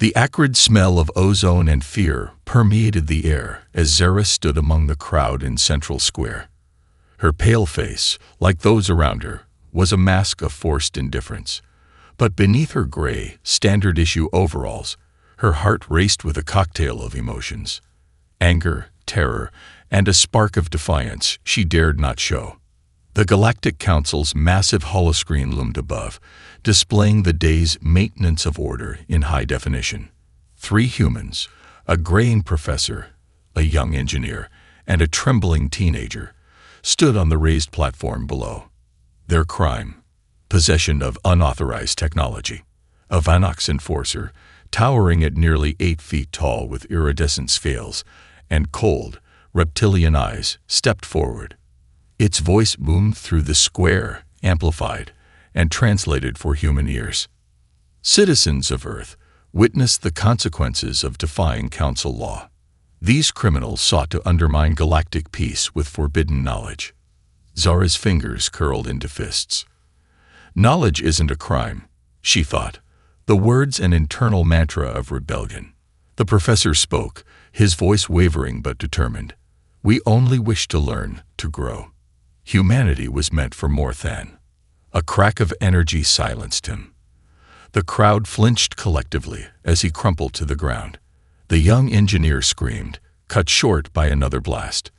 The acrid smell of ozone and fear permeated the air as Zara stood among the crowd in Central Square. Her pale face, like those around her, was a mask of forced indifference. But beneath her gray, standard-issue overalls, her heart raced with a cocktail of emotions. Anger, terror, and a spark of defiance she dared not show. The Galactic Council's massive holoscreen loomed above, displaying the day's maintenance of order in high definition. 3 humans, a graying professor, a young engineer, and a trembling teenager, stood on the raised platform below. Their crime: possession of unauthorized technology. A Vanox enforcer, towering at nearly 8 feet tall with iridescent scales and cold, reptilian eyes, stepped forward. Its voice boomed through the square, amplified, and translated for human ears. Citizens of Earth, witness the consequences of defying Council law. These criminals sought to undermine galactic peace with forbidden knowledge. Zara's fingers curled into fists. Knowledge isn't a crime, she thought. The words an internal mantra of rebellion. The professor spoke, his voice wavering but determined. We only wish to learn, to grow. Humanity was meant for more than. A crack of energy silenced him. The crowd flinched collectively as he crumpled to the ground. The young engineer screamed, cut short by another blast.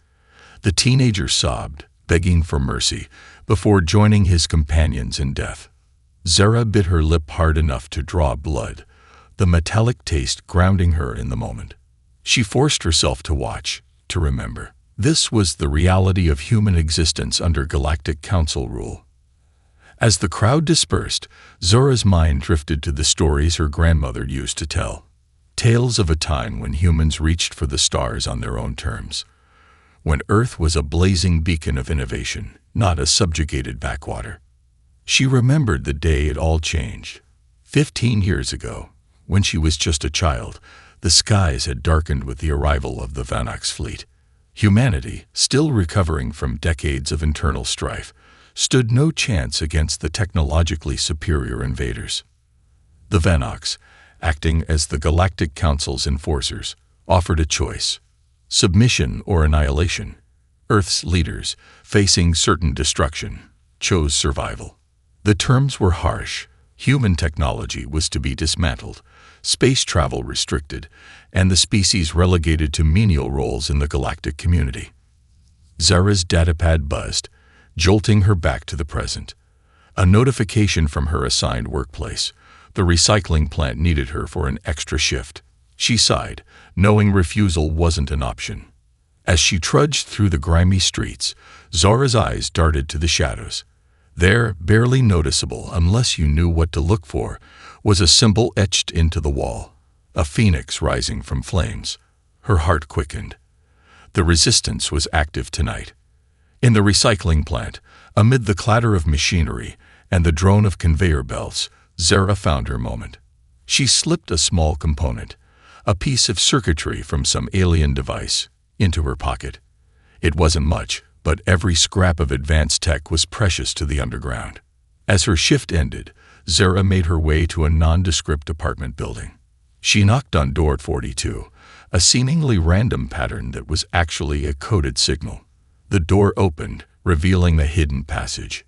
The teenager sobbed, begging for mercy, before joining his companions in death. Zara bit her lip hard enough to draw blood, the metallic taste grounding her in the moment. She forced herself to watch, to remember. This was the reality of human existence under Galactic Council rule. As the crowd dispersed, Zora's mind drifted to the stories her grandmother used to tell. Tales of a time when humans reached for the stars on their own terms. When Earth was a blazing beacon of innovation, not a subjugated backwater. She remembered the day it all changed. 15 years ago, when she was just a child, the skies had darkened with the arrival of the Vanox fleet. Humanity, still recovering from decades of internal strife, stood no chance against the technologically superior invaders. The Vanox, acting as the Galactic Council's enforcers, offered a choice: submission or annihilation. Earth's leaders, facing certain destruction, chose survival. The terms were harsh. Human technology was to be dismantled, space travel restricted, and the species relegated to menial roles in the galactic community. Zara's datapad buzzed, jolting her back to the present. A notification from her assigned workplace. The recycling plant needed her for an extra shift. She sighed, knowing refusal wasn't an option. As she trudged through the grimy streets, Zara's eyes darted to the shadows. There, barely noticeable unless you knew what to look for, was a symbol etched into the wall. A phoenix rising from flames. Her heart quickened. The resistance was active tonight. In the recycling plant, amid the clatter of machinery and the drone of conveyor belts, Zara found her moment. She slipped a small component, a piece of circuitry from some alien device, into her pocket. It wasn't much, but every scrap of advanced tech was precious to the underground. As her shift ended, Zara made her way to a nondescript apartment building. She knocked on door 42, a seemingly random pattern that was actually a coded signal. The door opened, revealing a hidden passage.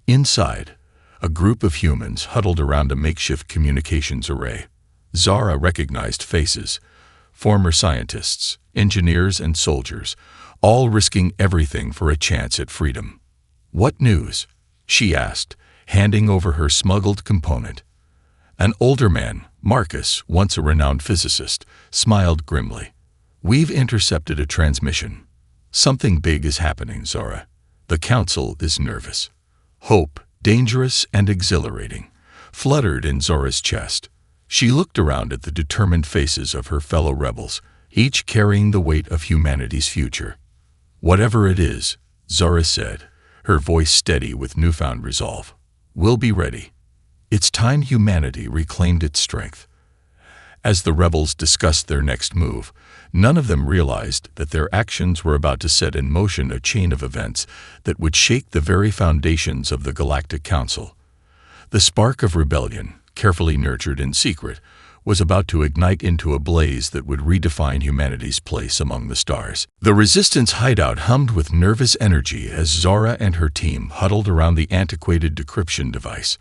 Inside, a group of humans huddled around a makeshift communications array. Zara recognized faces: former scientists, engineers, and soldiers, all risking everything for a chance at freedom. "What news?" she asked, handing over her smuggled component. An older man, Marcus, once a renowned physicist, smiled grimly. "We've intercepted a transmission. Something big is happening, Zara. The Council is nervous." Hope, dangerous and exhilarating, fluttered in Zora's chest. She looked around at the determined faces of her fellow rebels, each carrying the weight of humanity's future. "Whatever it is," Zara said, her voice steady with newfound resolve, "we'll be ready." It's time humanity reclaimed its strength. As the rebels discussed their next move, none of them realized that their actions were about to set in motion a chain of events that would shake the very foundations of the Galactic Council. The spark of rebellion, carefully nurtured in secret, was about to ignite into a blaze that would redefine humanity's place among the stars. The Resistance hideout hummed with nervous energy as Zara and her team huddled around the antiquated decryption device.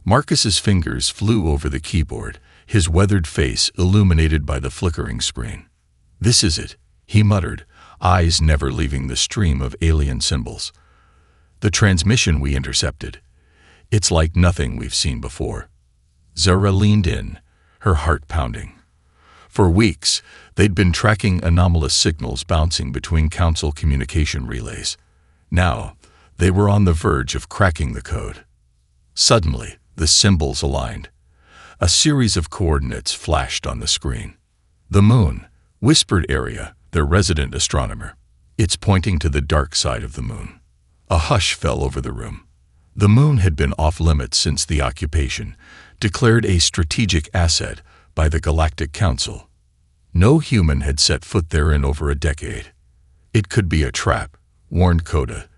Marcus's fingers flew over the keyboard, his weathered face illuminated by the flickering screen. "This is it," he muttered, eyes never leaving the stream of alien symbols. "The transmission we intercepted. It's like nothing we've seen before." Zara leaned in, her heart pounding. For weeks, they'd been tracking anomalous signals bouncing between Council communication relays. Now, they were on the verge of cracking the code. Suddenly, the symbols aligned. A series of coordinates flashed on the screen. "The moon," whispered Area, their resident astronomer. "It's pointing to the dark side of the moon." A hush fell over the room. The moon had been off-limits since the occupation, declared a strategic asset by the Galactic Council. No human had set foot there in over a decade. "It could be a trap," warned Coda,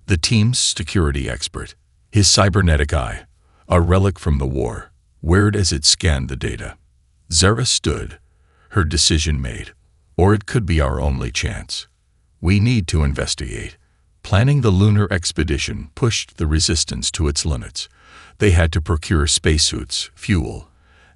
the team's security expert. His cybernetic eye, a relic from the war, whirred as it scanned the data. Zara stood, her decision made. "Or it could be our only chance. We need to investigate." Planning the lunar expedition pushed the Resistance to its limits. They had to procure spacesuits, fuel,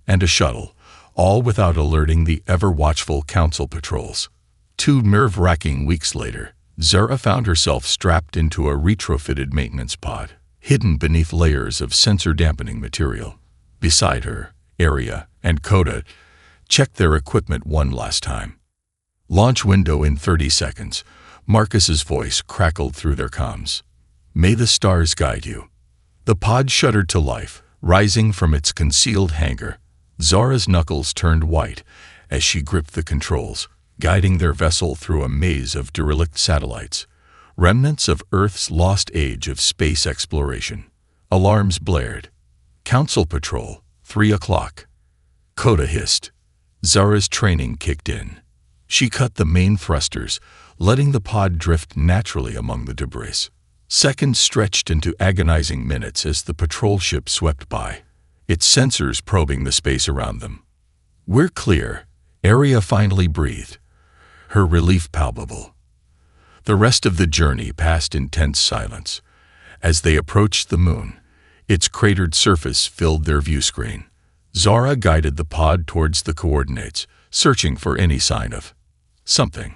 and a shuttle, all without alerting the ever-watchful Council patrols. 2 nerve-wracking weeks later, Zara found herself strapped into a retrofitted maintenance pod, hidden beneath layers of sensor-dampening material. Beside her, Area and Coda checked their equipment one last time. "Launch window in 30 seconds. Marcus's voice crackled through their comms. "May the stars guide you." The pod shuddered to life, rising from its concealed hangar. Zara's knuckles turned white as she gripped the controls, guiding their vessel through a maze of derelict satellites, remnants of Earth's lost age of space exploration. Alarms blared. "Council patrol, 3 o'clock." Coda hissed. Zara's training kicked in. She cut the main thrusters, letting the pod drift naturally among the debris. Seconds stretched into agonizing minutes as the patrol ship swept by, its sensors probing the space around them. "We're clear," Area finally breathed, her relief palpable. The rest of the journey passed in tense silence. As they approached the moon, its cratered surface filled their view screen. Zara guided the pod towards the coordinates, searching for any sign of something.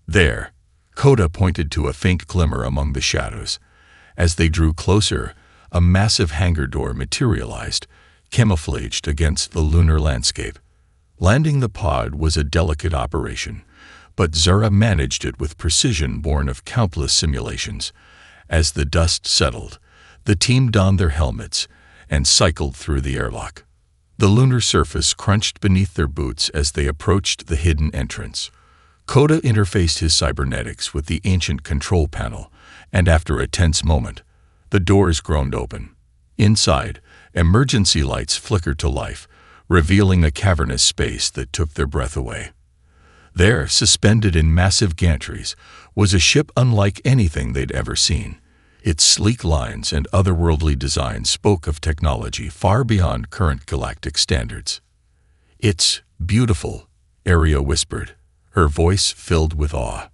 There, Coda pointed to a faint glimmer among the shadows. As they drew closer, a massive hangar door materialized, camouflaged against the lunar landscape. Landing the pod was a delicate operation, but Zara managed it with precision born of countless simulations. As the dust settled, the team donned their helmets and cycled through the airlock. The lunar surface crunched beneath their boots as they approached the hidden entrance. Coda interfaced his cybernetics with the ancient control panel, and after a tense moment, the doors groaned open. Inside, emergency lights flickered to life, revealing a cavernous space that took their breath away. There, suspended in massive gantries, was a ship unlike anything they'd ever seen. Its sleek lines and otherworldly design spoke of technology far beyond current galactic standards. "It's beautiful," Area whispered, her voice filled with awe.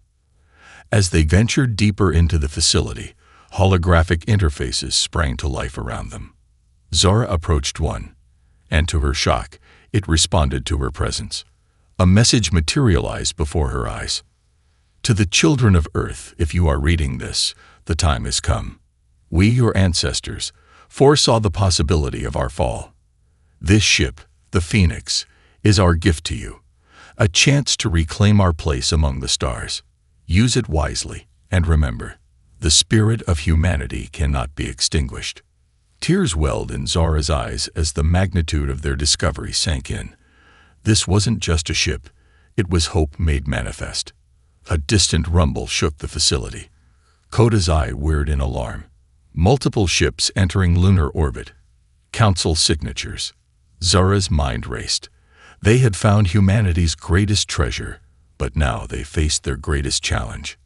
As they ventured deeper into the facility, holographic interfaces sprang to life around them. Zara approached one, and to her shock, it responded to her presence. A message materialized before her eyes. "To the children of Earth, if you are reading this, the time has come. We, your ancestors, foresaw the possibility of our fall. This ship, the Phoenix, is our gift to you, a chance to reclaim our place among the stars. Use it wisely, and remember, the spirit of humanity cannot be extinguished." Tears welled in Zara's eyes as the magnitude of their discovery sank in. This wasn't just a ship, it was hope made manifest. A distant rumble shook the facility. Coda's eye whirred in alarm. Multiple ships entering lunar orbit. Council signatures. Zara's mind raced. They had found humanity's greatest treasure, but now they faced their greatest challenge,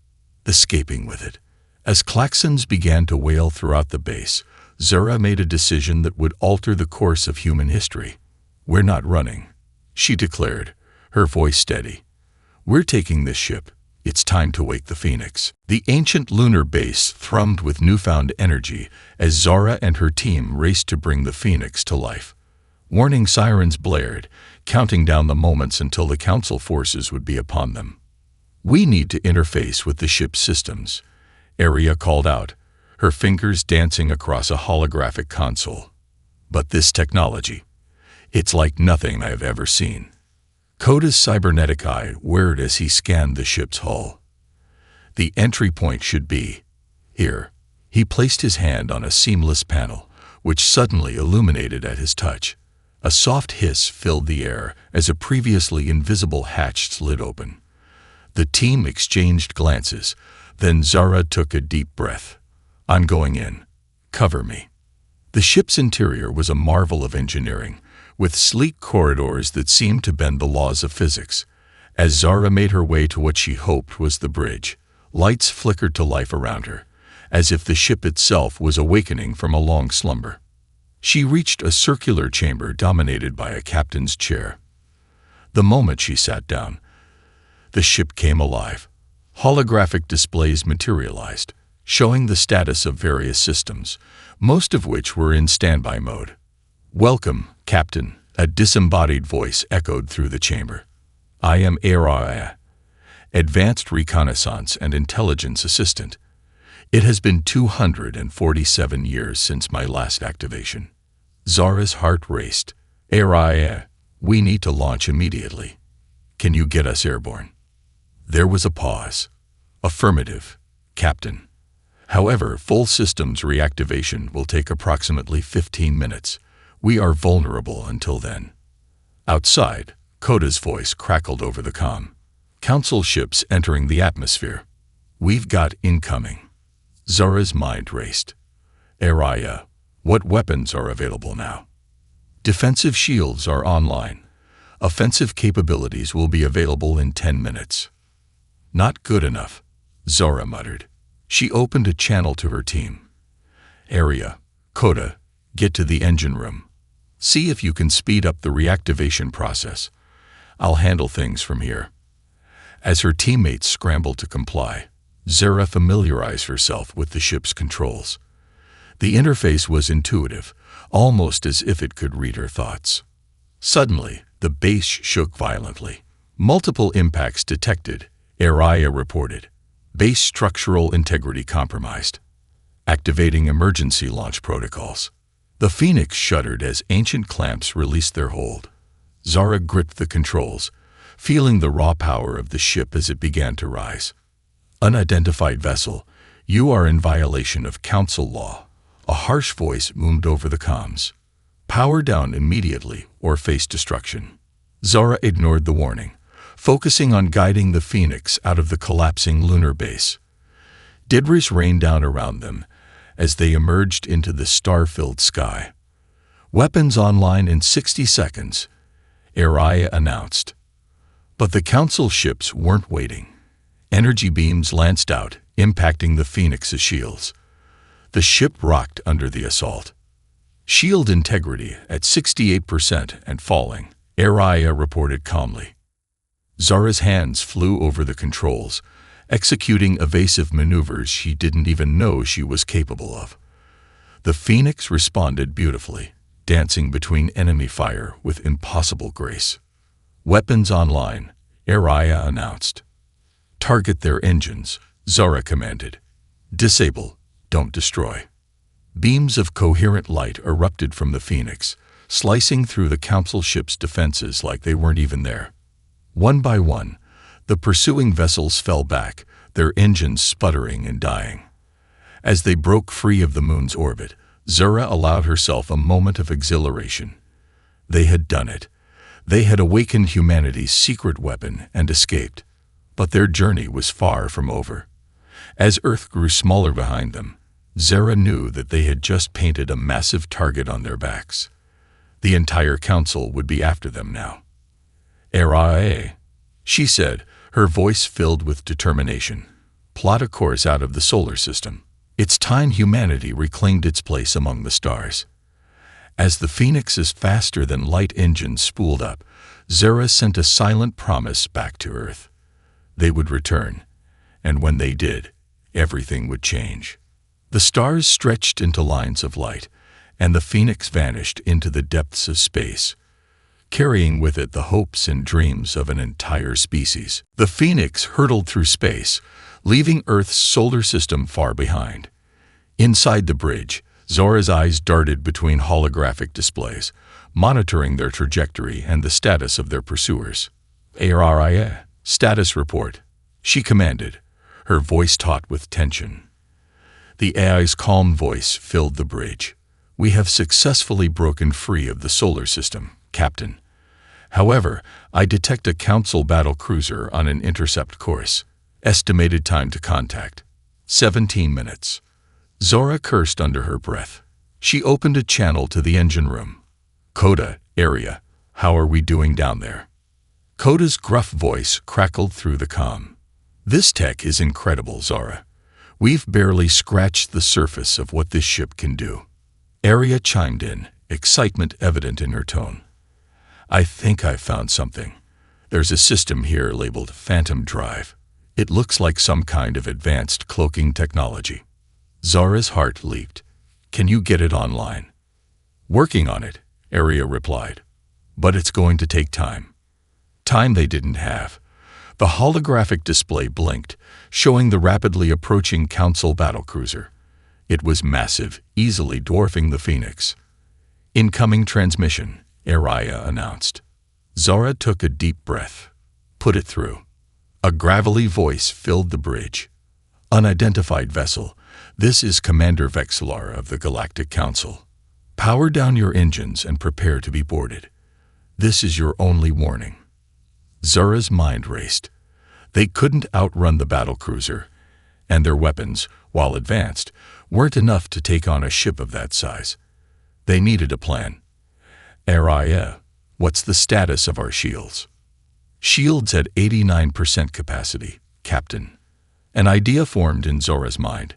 escaping with it. As klaxons began to wail throughout the base, Zara made a decision that would alter the course of human history. "We're not running. she declared, her voice steady. "We're taking this ship. It's time to wake the Phoenix." The ancient lunar base thrummed with newfound energy as Zara and her team raced to bring the Phoenix to life. Warning sirens blared, counting down the moments until the Council forces would be upon them. "We need to interface with the ship's systems," Aria called out, her fingers dancing across a holographic console. "But this technology, it's like nothing I've ever seen." Koda's cybernetic eye whirred as he scanned the ship's hull. "The entry point should be here." He placed his hand on a seamless panel, which suddenly illuminated at his touch. A soft hiss filled the air as a previously invisible hatch slid open. The team exchanged glances, then Zara took a deep breath. "I'm going in. Cover me." The ship's interior was a marvel of engineering, with sleek corridors that seemed to bend the laws of physics. As Zara made her way to what she hoped was the bridge, lights flickered to life around her, as if the ship itself was awakening from a long slumber. She reached a circular chamber dominated by a captain's chair. The moment she sat down, the ship came alive. Holographic displays materialized, showing the status of various systems, most of which were in standby mode. "Welcome, Captain," a disembodied voice echoed through the chamber. "I am Aria, Advanced Reconnaissance and Intelligence Assistant. It has been 247 years since my last activation." Zara's heart raced. "Aria, we need to launch immediately. Can you get us airborne?" There was a pause. "Affirmative, Captain. However, full systems reactivation will take approximately 15 minutes. We are vulnerable until then." Outside, Koda's voice crackled over the comm. "Council ships entering the atmosphere. We've got incoming." Zara's mind raced. "Aria, what weapons are available now?" "Defensive shields are online. Offensive capabilities will be available in 10 minutes. "Not good enough," Zara muttered. She opened a channel to her team. "Aria, Koda, get to the engine room. See if you can speed up the reactivation process. I'll handle things from here." As her teammates scrambled to comply, Zara familiarized herself with the ship's controls. The interface was intuitive, almost as if it could read her thoughts. Suddenly, the base shook violently. "Multiple impacts detected," Aria reported. "Base structural integrity compromised. Activating emergency launch protocols." The Phoenix shuddered as ancient clamps released their hold. Zara gripped the controls, feeling the raw power of the ship as it began to rise. "Unidentified vessel, you are in violation of Council law," a harsh voice boomed over the comms. "Power down immediately or face destruction." Zara ignored the warning, focusing on guiding the Phoenix out of the collapsing lunar base. Debris rained down around them as they emerged into the star-filled sky. "Weapons online in 60 seconds, Aria announced. But the Council ships weren't waiting. Energy beams lanced out, impacting the Phoenix's shields. The ship rocked under the assault. "Shield integrity at 68% and falling," Aria reported calmly. Zara's hands flew over the controls, executing evasive maneuvers she didn't even know she was capable of. The Phoenix responded beautifully, dancing between enemy fire with impossible grace. "Weapons online," Aria announced. "Target their engines," Zara commanded. "Disable, don't destroy." Beams of coherent light erupted from the Phoenix, slicing through the Council ship's defenses like they weren't even there. One by one, the pursuing vessels fell back, their engines sputtering and dying. As they broke free of the moon's orbit, Zara allowed herself a moment of exhilaration. They had done it. They had awakened humanity's secret weapon and escaped. But their journey was far from over. As Earth grew smaller behind them, Zara knew that they had just painted a massive target on their backs. The entire Council would be after them now. "Aria," she said, her voice filled with determination. "Plot a course out of the solar system. It's time humanity reclaimed its place among the stars." As the Phoenix's faster-than-light engines spooled up, Zara sent a silent promise back to Earth. They would return, and when they did, everything would change. The stars stretched into lines of light, and the Phoenix vanished into the depths of space, carrying with it the hopes and dreams of an entire species. The Phoenix hurtled through space, leaving Earth's solar system far behind. Inside the bridge, Zora's eyes darted between holographic displays, monitoring their trajectory and the status of their pursuers. "ARIA, status report," she commanded, her voice taut with tension. The AI's calm voice filled the bridge. "We have successfully broken free of the solar system, Captain. However, I detect a Council battle cruiser on an intercept course. Estimated time to contact: 17 minutes. Zora cursed under her breath. She opened a channel to the engine room. "Coda, area, how are we doing down there?" Coda's gruff voice crackled through the comm. "This tech is incredible, Zora. We've barely scratched the surface of what this ship can do." Area chimed in, excitement evident in her tone. "I think I've found something. There's a system here labeled Phantom Drive. It looks like some kind of advanced cloaking technology." Zara's heart leaped. "Can you get it online?" "Working on it," Area replied. "But it's going to take time." Time they didn't have. The holographic display blinked, showing the rapidly approaching Council battlecruiser. It was massive, easily dwarfing the Phoenix. "Incoming transmission," Area announced. Zara took a deep breath. "Put it through." A gravelly voice filled the bridge. "Unidentified vessel, this is Commander Vexillar of the Galactic Council. Power down your engines and prepare to be boarded. This is your only warning." Zara's mind raced. They couldn't outrun the battlecruiser, and their weapons, while advanced, weren't enough to take on a ship of that size. They needed a plan. "Area, what's the status of our shields?" "Shields at 89% capacity, Captain." An idea formed in Zora's mind.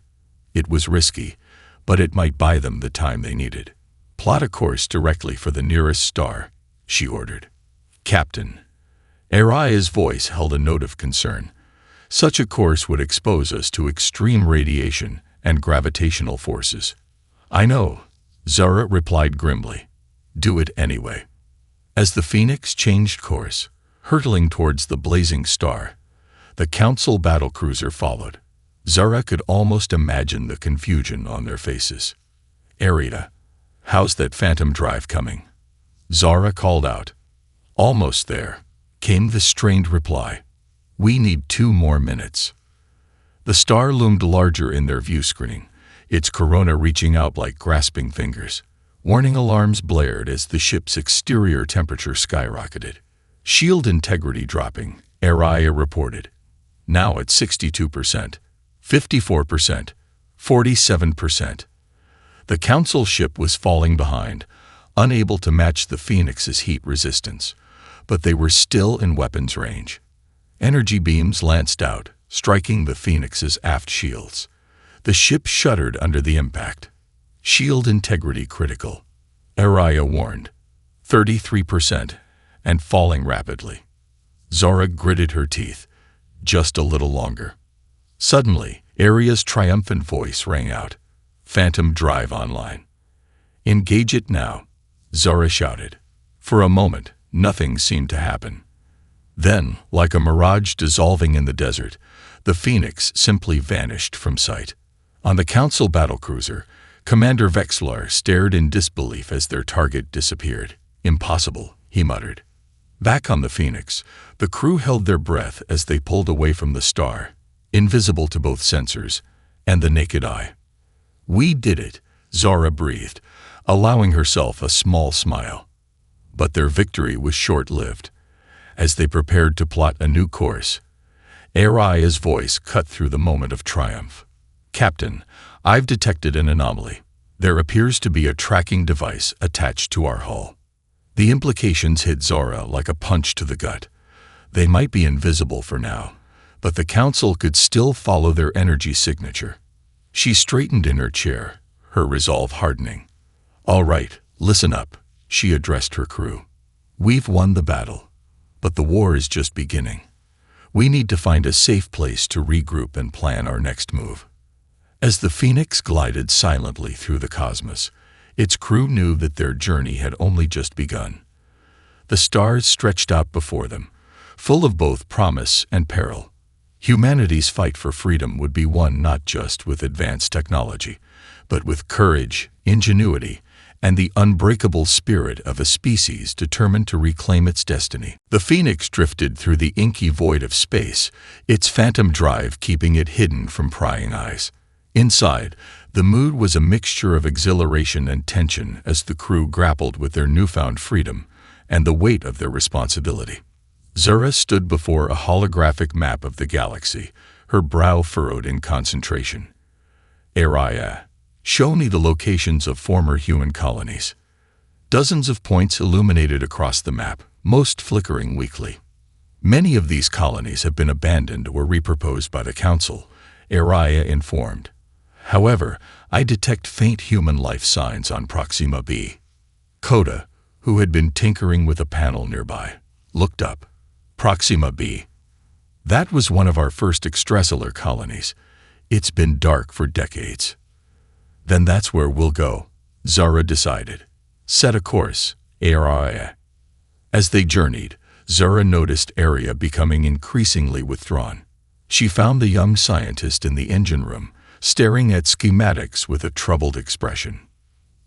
It was risky, but it might buy them the time they needed. "Plot a course directly for the nearest star," she ordered. "Captain." Aria's voice held a note of concern. "Such a course would expose us to extreme radiation and gravitational forces." "I know," Zora replied grimly. "Do it anyway." As the Phoenix changed course, hurtling towards the blazing star, the Council battlecruiser followed. Zara could almost imagine the confusion on their faces. "Area, how's that Phantom Drive coming?" Zara called out. "Almost there," came the strained reply. "We need 2 more minutes." The star loomed larger in their view screen, its corona reaching out like grasping fingers. Warning alarms blared as the ship's exterior temperature skyrocketed. "Shield integrity dropping," Area reported. "Now at 62%, 54%, 47%. The Council ship was falling behind, unable to match the Phoenix's heat resistance, but they were still in weapons range. Energy beams lanced out, striking the Phoenix's aft shields. The ship shuddered under the impact. "Shield integrity critical," Area warned. 33%, and falling rapidly. Zora gritted her teeth. Just a little longer. Suddenly, Aria's triumphant voice rang out. "Phantom Drive online." "Engage it now," Zora shouted. For a moment, nothing seemed to happen. Then, like a mirage dissolving in the desert, the Phoenix simply vanished from sight. On the Council battlecruiser, Commander Vexillar stared in disbelief as their target disappeared. "Impossible," he muttered. Back on the Phoenix, the crew held their breath as they pulled away from the star, invisible to both sensors and the naked eye. "We did it," Zora breathed, allowing herself a small smile. But their victory was short-lived. As they prepared to plot a new course, Aria's voice cut through the moment of triumph. "Captain, I've detected an anomaly. There appears to be a tracking device attached to our hull." The implications hit Zora like a punch to the gut. They might be invisible for now, but the Council could still follow their energy signature. She straightened in her chair, her resolve hardening. "All right, Listen up, she addressed her crew. We've won the battle, but the war is just beginning. We need to find a safe place to regroup and plan our next move. As the Phoenix glided silently through the cosmos, its crew knew that their journey had only just begun. The stars stretched out before them, full of both promise and peril. Humanity's fight for freedom would be won not just with advanced technology, but with courage, ingenuity, and the unbreakable spirit of a species determined to reclaim its destiny. The Phoenix drifted through the inky void of space, its phantom drive keeping it hidden from prying eyes. Inside, the mood was a mixture of exhilaration and tension as the crew grappled with their newfound freedom and the weight of their responsibility. Zura stood before a holographic map of the galaxy, her brow furrowed in concentration. Araya, show me the locations of former human colonies. Dozens of points illuminated across the map, most flickering weakly. Many of these colonies have been abandoned or repurposed by the Council, Araya informed. However, I detect faint human life signs on Proxima B. Coda, who had been tinkering with a panel nearby, looked up. Proxima B. That was one of our first extrasolar colonies. It's been dark for decades. Then that's where we'll go, Zara decided. Set a course, Araya. As they journeyed, Zara noticed Arya becoming increasingly withdrawn. She found the young scientist in the engine room, staring at schematics with a troubled expression.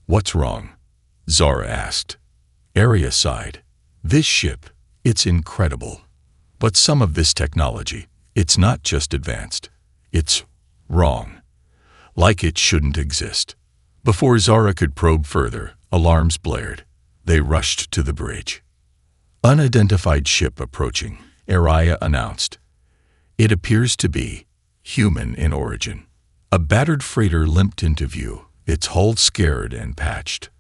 What's wrong? Zara asked. Arya sighed. This ship, it's incredible. But some of this technology, it's not just advanced. It's wrong. Like it shouldn't exist. Before Zara could probe further, alarms blared. They rushed to the bridge. Unidentified ship approaching, Araya announced. It appears to be human in origin. A battered freighter limped into view, its hull scarred and patched.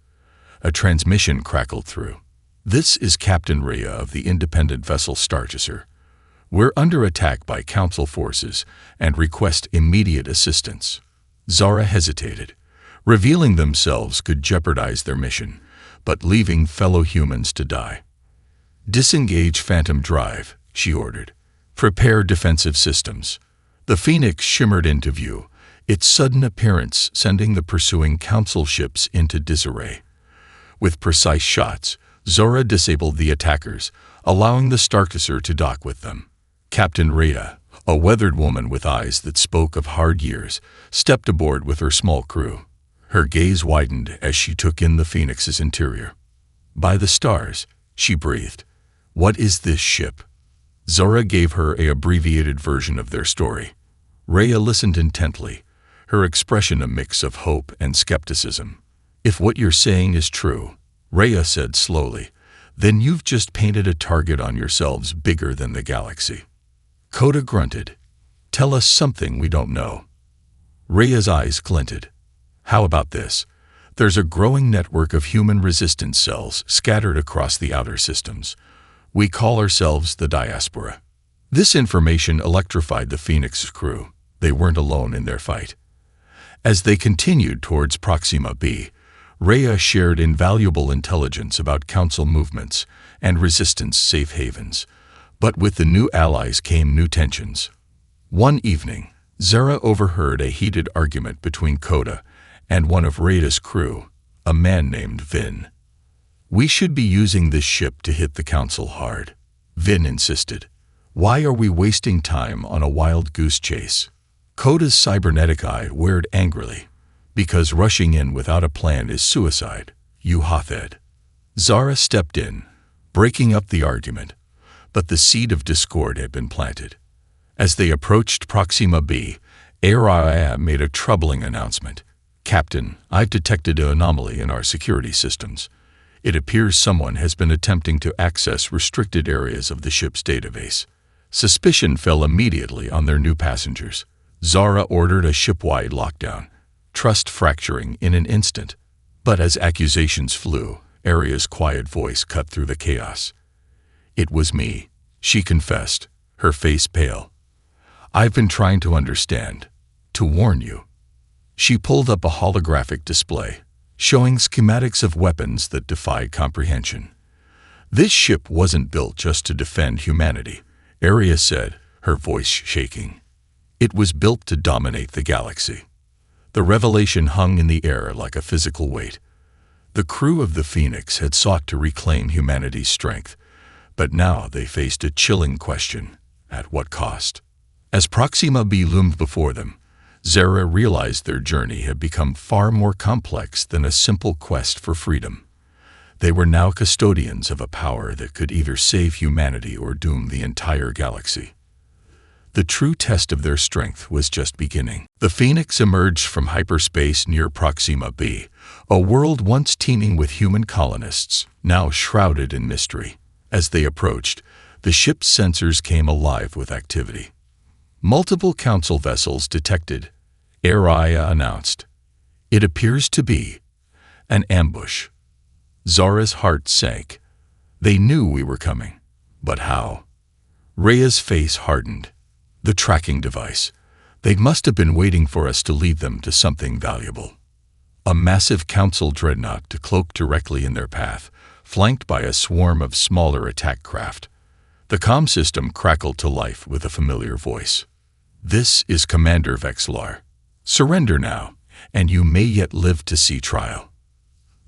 A transmission crackled through. This is Captain Rhea of the independent vessel Starchaser. We're under attack by Council forces and request immediate assistance. Zara hesitated. Revealing themselves could jeopardize their mission, but leaving fellow humans to die. Disengage Phantom Drive, she ordered. Prepare defensive systems. The Phoenix shimmered into view, its sudden appearance sending the pursuing Council ships into disarray. With precise shots, Zora disabled the attackers, allowing the Starchaser to dock with them. Captain Rhea, a weathered woman with eyes that spoke of hard years, stepped aboard with her small crew. Her gaze widened as she took in the Phoenix's interior. By the stars, she breathed. What is this ship? Zora gave her an abbreviated version of their story. Rhea listened intently, her expression a mix of hope and skepticism. If what you're saying is true, Rhea said slowly, then you've just painted a target on yourselves bigger than the galaxy. Coda grunted. Tell us something we don't know. Rhea's eyes glinted. How about this? There's a growing network of human resistance cells scattered across the outer systems. We call ourselves the Diaspora. This information electrified the Phoenix's crew. They weren't alone in their fight. As they continued towards Proxima B, Rhea shared invaluable intelligence about Council movements and resistance safe havens. But with the new allies came new tensions. One evening, Zara overheard a heated argument between Coda and one of Rhea's crew, a man named Vin. We should be using this ship to hit the Council hard, Vin insisted. Why are we wasting time on a wild goose chase? Coda's cybernetic eye whirred angrily. Because rushing in without a plan is suicide, you Hothed. Zara stepped in, breaking up the argument, but the seed of discord had been planted. As they approached Proxima B, Araya made a troubling announcement. Captain, I've detected an anomaly in our security systems. It appears someone has been attempting to access restricted areas of the ship's database. Suspicion fell immediately on their new passengers. Zara ordered a ship-wide lockdown, trust fracturing in an instant. But as accusations flew, Arya's quiet voice cut through the chaos. It was me, she confessed, her face pale. I've been trying to understand, to warn you. She pulled up a holographic display, showing schematics of weapons that defied comprehension. This ship wasn't built just to defend humanity, Aria said, her voice shaking. It was built to dominate the galaxy. The revelation hung in the air like a physical weight. The crew of the Phoenix had sought to reclaim humanity's strength, but now they faced a chilling question: at what cost? As Proxima B loomed before them, Zara realized their journey had become far more complex than a simple quest for freedom. They were now custodians of a power that could either save humanity or doom the entire galaxy. The true test of their strength was just beginning. The Phoenix emerged from hyperspace near Proxima B, a world once teeming with human colonists, now shrouded in mystery. As they approached, the ship's sensors came alive with activity. Multiple council vessels detected, Aria announced. It appears to be an ambush. Zara's heart sank. They knew we were coming, but how? Rhea's face hardened. The tracking device. They must have been waiting for us to lead them to something valuable. A massive council dreadnought cloaked directly in their path, flanked by a swarm of smaller attack craft. The comm system crackled to life with a familiar voice. This is Commander Vexlar. Surrender now, and you may yet live to see trial.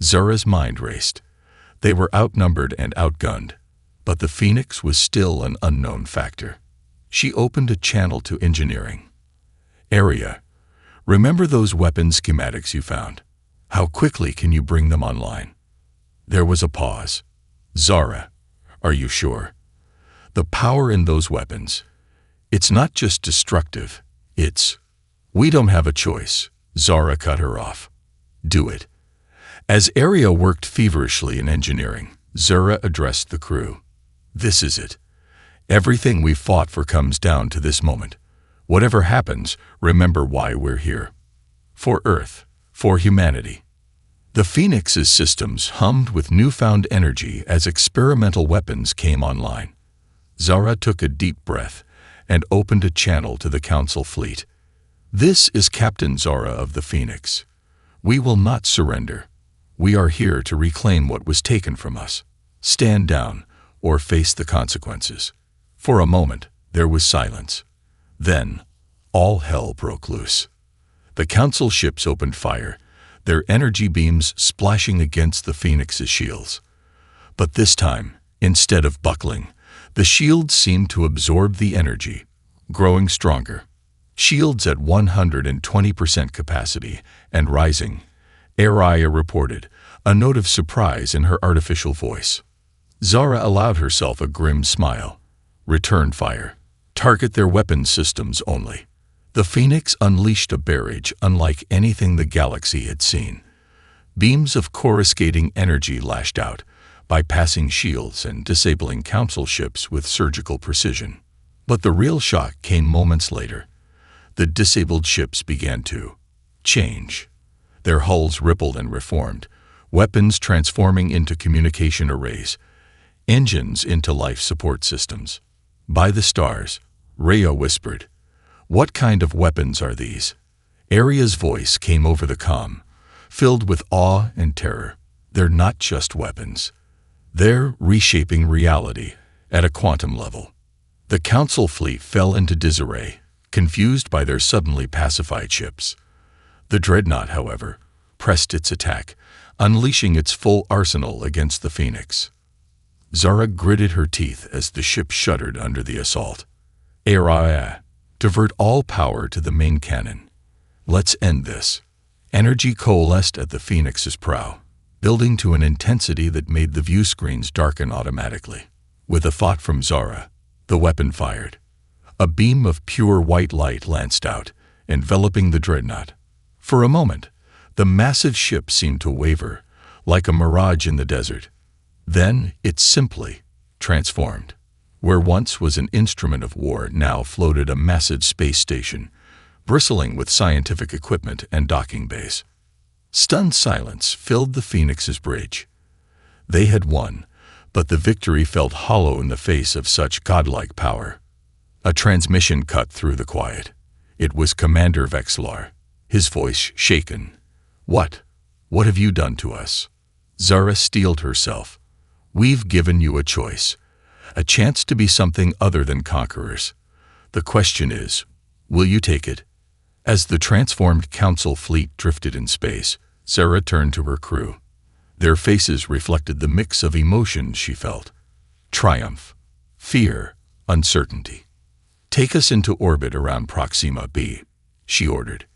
Zara's mind raced. They were outnumbered and outgunned, but the Phoenix was still an unknown factor. She opened a channel to engineering. Aria, remember those weapon schematics you found? How quickly can you bring them online? There was a pause. Zara, are you sure? The power in those weapons, it's not just destructive, it's... We don't have a choice, Zara cut her off. Do it. As Aria worked feverishly in engineering, Zara addressed the crew. This is it. Everything we've fought for comes down to this moment. Whatever happens, remember why we're here. For Earth, for humanity. The Phoenix's systems hummed with newfound energy as experimental weapons came online. Zara took a deep breath and opened a channel to the Council fleet. This is Captain Zara of the Phoenix. We will not surrender. We are here to reclaim what was taken from us. Stand down or face the consequences. For a moment, there was silence. Then, all hell broke loose. The Council ships opened fire, their energy beams splashing against the Phoenix's shields. But this time, instead of buckling, the shields seemed to absorb the energy, growing stronger. Shields at 120% capacity and rising, Aria reported, a note of surprise in her artificial voice. Zara allowed herself a grim smile. Return fire. Target their weapon systems only. The Phoenix unleashed a barrage unlike anything the galaxy had seen. Beams of coruscating energy lashed out, bypassing shields and disabling Council ships with surgical precision. But the real shock came moments later. The disabled ships began to change. Their hulls rippled and reformed, weapons transforming into communication arrays, engines into life support systems. By the stars, Rhea whispered, "What kind of weapons are these?" Aria's voice came over the comm, filled with awe and terror. They're not just weapons. They're reshaping reality at a quantum level. The Council fleet fell into disarray, confused by their suddenly pacified ships. The dreadnought, however, pressed its attack, unleashing its full arsenal against the Phoenix. Zara gritted her teeth as the ship shuddered under the assault. Aria, divert all power to the main cannon. Let's end this. Energy coalesced at the Phoenix's prow, building to an intensity that made the view screens darken automatically. With a thought from Zara, the weapon fired. A beam of pure white light lanced out, enveloping the dreadnought. For a moment, the massive ship seemed to waver, like a mirage in the desert. Then it simply transformed. Where once was an instrument of war, now floated a massive space station, bristling with scientific equipment and docking bays. Stunned silence filled the Phoenix's bridge. They had won, but the victory felt hollow in the face of such godlike power. A transmission cut through the quiet. It was Commander Vexlar, his voice shaken. What What have you done to us? Zara steeled herself. We've given you a choice, a chance to be something other than conquerors. The question is, will you take it? As the transformed council fleet drifted in space, Zara turned to her crew. Their faces reflected the mix of emotions she felt. Triumph, fear, uncertainty. Take us into orbit around Proxima B, she ordered.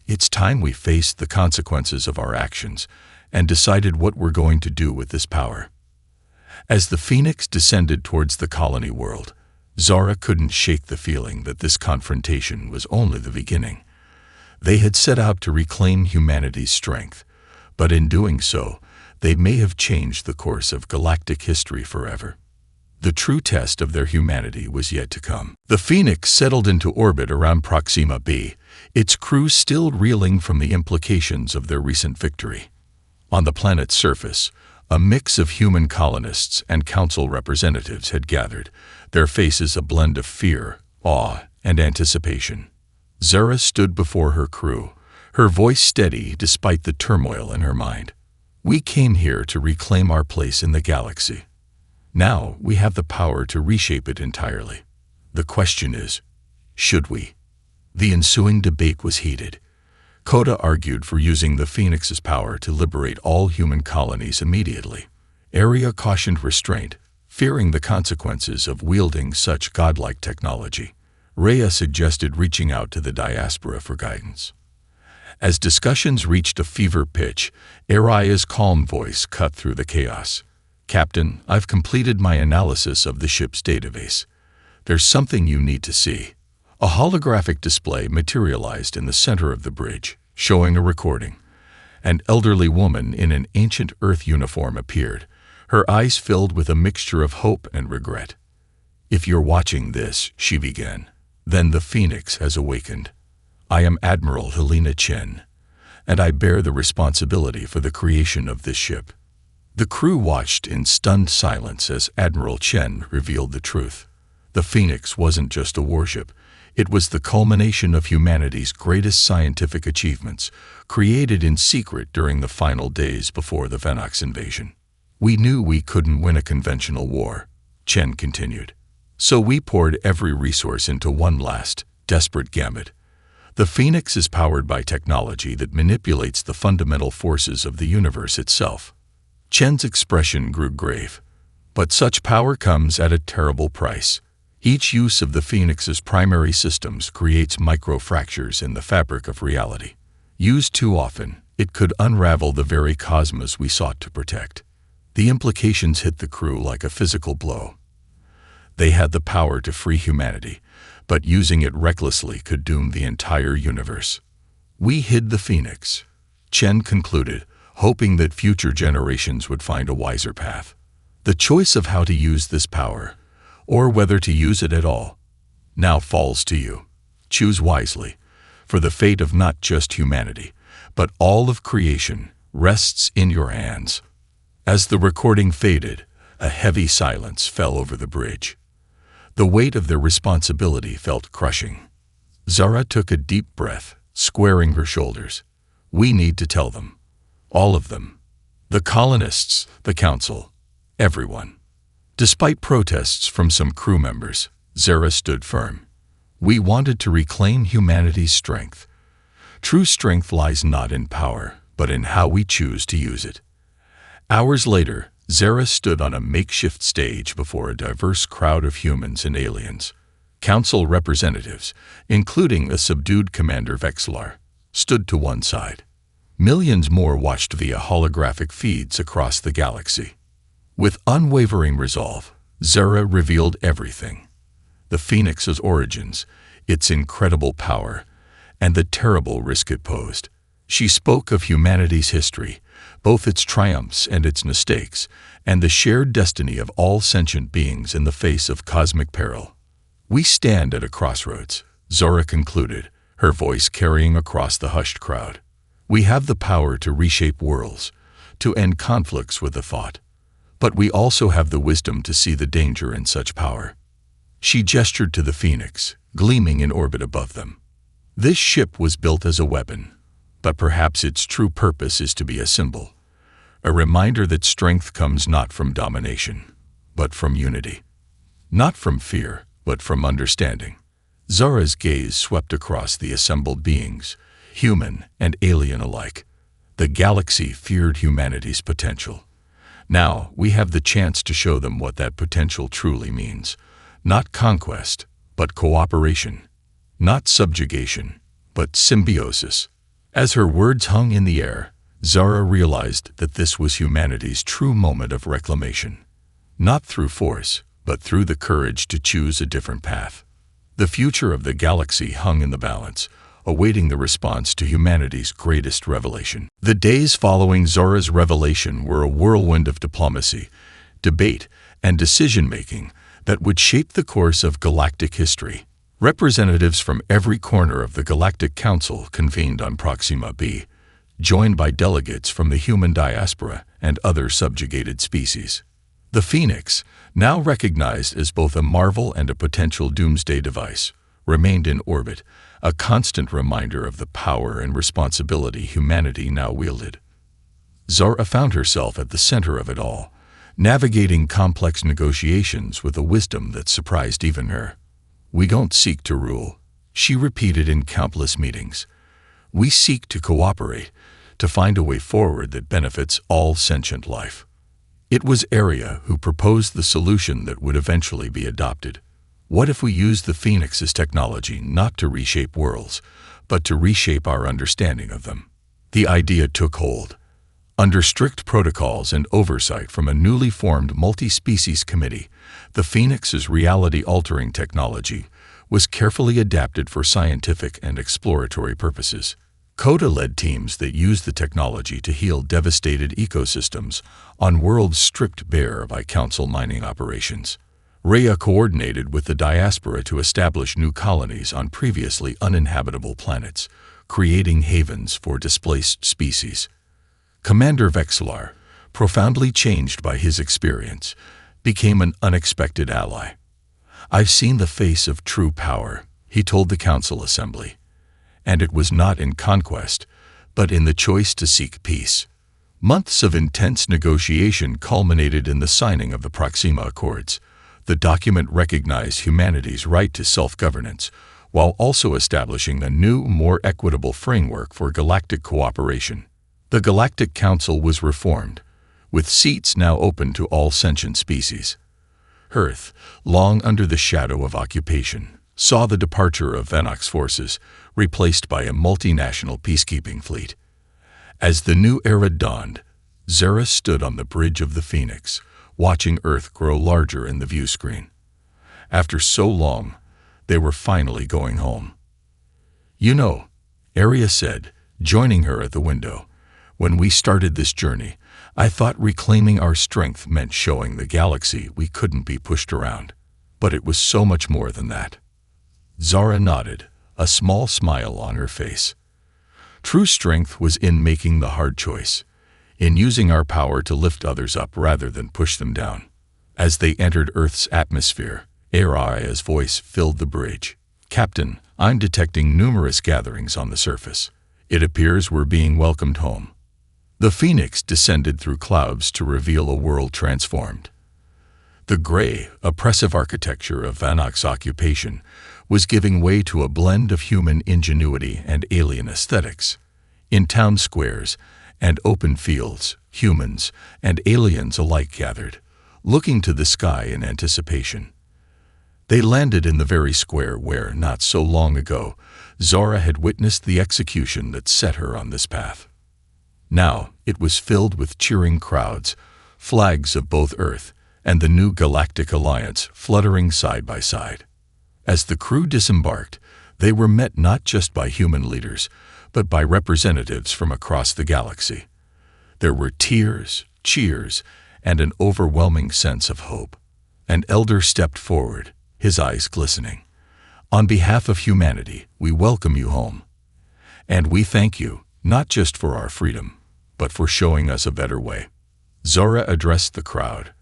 It's time we faced the consequences of our actions and decided what we're going to do with this power. As the Phoenix descended towards the colony world, Zara couldn't shake the feeling that this confrontation was only the beginning. They had set out to reclaim humanity's strength, but in doing so, they may have changed the course of galactic history forever. The true test of their humanity was yet to come. The Phoenix settled into orbit around Proxima B, its crew still reeling from the implications of their recent victory. On the planet's surface, a mix of human colonists and council representatives had gathered, their faces a blend of fear, awe, and anticipation. Zara stood before her crew, her voice steady despite the turmoil in her mind. We came here to reclaim our place in the galaxy. Now we have the power to reshape it entirely. The question is, should we? The ensuing debate was heated. Coda argued for using the Phoenix's power to liberate all human colonies immediately. Aria cautioned restraint, fearing the consequences of wielding such godlike technology. Rhea suggested reaching out to the diaspora for guidance. As discussions reached a fever pitch, Aria's calm voice cut through the chaos. Captain, I've completed my analysis of the ship's database. There's something you need to see. A holographic display materialized in the center of the bridge, showing a recording. An elderly woman in an ancient Earth uniform appeared, her eyes filled with a mixture of hope and regret. If you're watching this, she began, then the Phoenix has awakened. I am Admiral Helena Chen, and I bear the responsibility for the creation of this ship. The crew watched in stunned silence as Admiral Chen revealed the truth. The Phoenix wasn't just a warship. It was the culmination of humanity's greatest scientific achievements, created in secret during the final days before the Venox invasion. We knew we couldn't win a conventional war, Chen continued. So we poured every resource into one last, desperate gambit. The Phoenix is powered by technology that manipulates the fundamental forces of the universe itself. Chen's expression grew grave. But such power comes at a terrible price. Each use of the Phoenix's primary systems creates microfractures in the fabric of reality. Used too often, it could unravel the very cosmos we sought to protect. The implications hit the crew like a physical blow. They had the power to free humanity, but using it recklessly could doom the entire universe. We hid the Phoenix, Chen concluded, hoping that future generations would find a wiser path. The choice of how to use this power, or whether to use it at all, now falls to you. Choose wisely, for the fate of not just humanity, but all of creation rests in your hands. As the recording faded, a heavy silence fell over the bridge. The weight of their responsibility felt crushing. Zara took a deep breath, squaring her shoulders. We need to tell them. All of them. The colonists, the council, everyone. Despite protests from some crew members, Zara stood firm. We wanted to reclaim humanity's strength. True strength lies not in power, but in how we choose to use it. Hours later, Zara stood on a makeshift stage before a diverse crowd of humans and aliens. Council representatives, including a subdued Commander Vexlar, stood to one side. Millions more watched via holographic feeds across the galaxy. With unwavering resolve, Zara revealed everything. The Phoenix's origins, its incredible power, and the terrible risk it posed. She spoke of humanity's history, both its triumphs and its mistakes, and the shared destiny of all sentient beings in the face of cosmic peril. We stand at a crossroads, Zora concluded, her voice carrying across the hushed crowd. We have the power to reshape worlds, to end conflicts with a thought. But we also have the wisdom to see the danger in such power. She gestured to the Phoenix, gleaming in orbit above them. This ship was built as a weapon, but perhaps its true purpose is to be a symbol, a reminder that strength comes not from domination, but from unity. Not from fear, but from understanding. Zara's gaze swept across the assembled beings, human and alien alike. The galaxy feared humanity's potential. Now we have the chance to show them what that potential truly means. Not conquest, but cooperation. Not subjugation, but symbiosis. As her words hung in the air, Zara realized that this was humanity's true moment of reclamation. Not through force, but through the courage to choose a different path. The future of the galaxy hung in the balance, awaiting the response to humanity's greatest revelation. The days following Zara's revelation were a whirlwind of diplomacy, debate, and decision-making that would shape the course of galactic history. Representatives from every corner of the Galactic Council convened on Proxima B, joined by delegates from the human diaspora and other subjugated species. The Phoenix, now recognized as both a marvel and a potential doomsday device, remained in orbit, a constant reminder of the power and responsibility humanity now wielded. Zara found herself at the center of it all, navigating complex negotiations with a wisdom that surprised even her. "We don't seek to rule," she repeated in countless meetings. "We seek to cooperate, to find a way forward that benefits all sentient life." It was Aria who proposed the solution that would eventually be adopted. What if we use the Phoenix's technology not to reshape worlds, but to reshape our understanding of them? The idea took hold. Under strict protocols and oversight from a newly formed multi-species committee, the Phoenix's reality-altering technology was carefully adapted for scientific and exploratory purposes. Coda led teams that used the technology to heal devastated ecosystems on worlds stripped bare by Council mining operations. Rhea coordinated with the diaspora to establish new colonies on previously uninhabitable planets, creating havens for displaced species. Commander Vexelar, profoundly changed by his experience, became an unexpected ally. "I've seen the face of true power," he told the Council Assembly. And it was not in conquest, but in the choice to seek peace. Months of intense negotiation culminated in the signing of the Proxima Accords. The document recognized humanity's right to self-governance, while also establishing a new, more equitable framework for galactic cooperation. The Galactic Council was reformed, with seats now open to all sentient species. Earth, long under the shadow of occupation, saw the departure of Vanox forces, replaced by a multinational peacekeeping fleet. As the new era dawned, Zara stood on the bridge of the Phoenix, watching Earth grow larger in the view screen. After so long, they were finally going home. "You know," Aria said, joining her at the window, "when we started this journey, I thought reclaiming our strength meant showing the galaxy we couldn't be pushed around. But it was so much more than that." Zara nodded, a small smile on her face. True strength was in making the hard choice, in using our power to lift others up rather than push them down. As they entered Earth's atmosphere, Aria's voice filled the bridge. "Captain, I'm detecting numerous gatherings on the surface. It appears we're being welcomed home." The Phoenix descended through clouds to reveal a world transformed. The gray, oppressive architecture of Vanox occupation was giving way to a blend of human ingenuity and alien aesthetics. In town squares and open fields, humans and aliens alike gathered, looking to the sky in anticipation. They landed in the very square where, not so long ago, Zara had witnessed the execution that set her on this path. Now it was filled with cheering crowds, flags of both Earth and the new Galactic Alliance fluttering side by side. As the crew disembarked, they were met not just by human leaders, but by representatives from across the galaxy. There were tears, cheers, and an overwhelming sense of hope. An elder stepped forward, his eyes glistening. "On behalf of humanity, we welcome you home. And we thank you, not just for our freedom, but for showing us a better way." Zara addressed the crowd,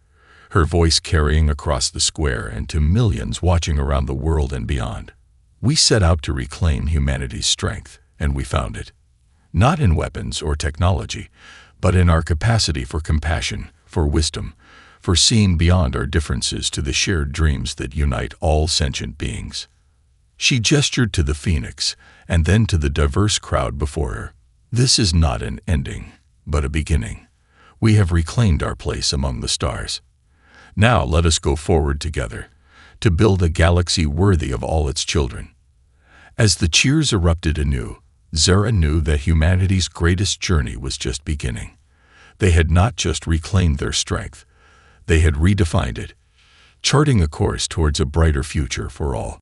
her voice carrying across the square and to millions watching around the world and beyond. "We set out to reclaim humanity's strength, and we found it. not in weapons or technology, but in our capacity for compassion, for wisdom, for seeing beyond our differences to the shared dreams that unite all sentient beings. She gestured to the phoenix, and then to the diverse crowd before her. This is not an ending, but a beginning. We have reclaimed our place among the stars. Now let us go forward together, to build a galaxy worthy of all its children. As the cheers erupted anew, Zara knew that humanity's greatest journey was just beginning. They had not just reclaimed their strength, they had redefined it, charting a course towards a brighter future for all.